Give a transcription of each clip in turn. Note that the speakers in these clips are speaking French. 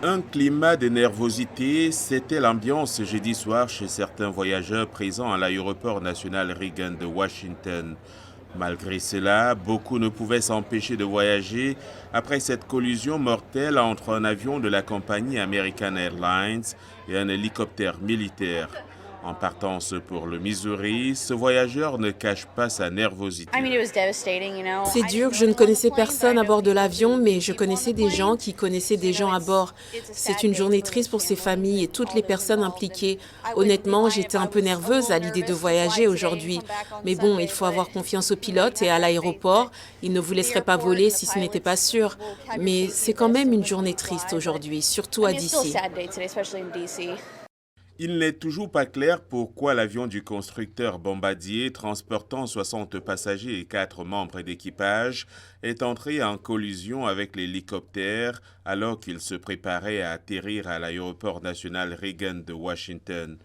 Un climat de nervosité, c'était l'ambiance jeudi soir chez certains voyageurs présents à l'aéroport national Reagan de Washington. Malgré cela, beaucoup ne pouvaient s'empêcher de voyager après cette collision mortelle entre un avion de la compagnie American Airlines et un hélicoptère militaire. En partance pour le Missouri, ce voyageur ne cache pas sa nervosité. C'est dur, je ne connaissais personne à bord de l'avion, mais je connaissais des gens qui connaissaient des gens à bord. C'est une journée triste pour ces familles et toutes les personnes impliquées. Honnêtement, j'étais un peu nerveuse à l'idée de voyager aujourd'hui. Mais bon, il faut avoir confiance aux pilotes et à l'aéroport. Ils ne vous laisseraient pas voler si ce n'était pas sûr. Mais c'est quand même une journée triste aujourd'hui, surtout à DC. Il n'est toujours pas clair pourquoi l'avion du constructeur Bombardier transportant 60 passagers et 4 membres d'équipage est entré en collision avec l'hélicoptère alors qu'il se préparait à atterrir à l'aéroport national Reagan de Washington.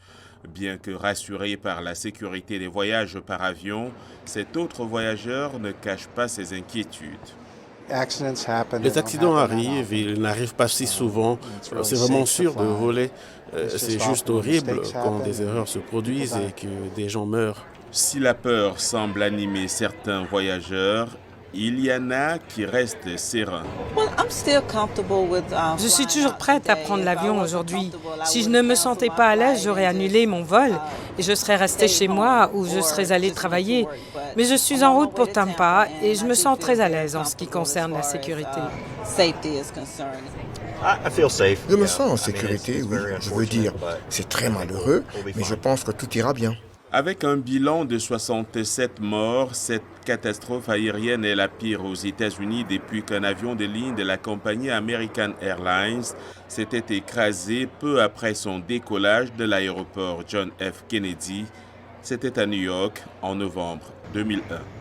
Bien que rassuré par la sécurité des voyages par avion, cet autre voyageur ne cache pas ses inquiétudes. Les accidents arrivent, ils n'arrivent pas si souvent. C'est vraiment sûr de voler. C'est juste horrible quand des erreurs se produisent et que des gens meurent. Si la peur semble animer certains voyageurs, il y en a qui restent sereins. Je suis toujours prête à prendre l'avion aujourd'hui. Si je ne me sentais pas à l'aise, j'aurais annulé mon vol et je serais restée chez moi ou je serais allée travailler. Mais je suis en route pour Tampa et je me sens très à l'aise en ce qui concerne la sécurité. Je me sens en sécurité, oui. Je veux dire, c'est très malheureux, mais je pense que tout ira bien. Avec un bilan de 67 morts, cette catastrophe aérienne est la pire aux États-Unis depuis qu'un avion de ligne de la compagnie American Airlines s'était écrasé peu après son décollage de l'aéroport John F. Kennedy. C'était à New York en novembre 2001.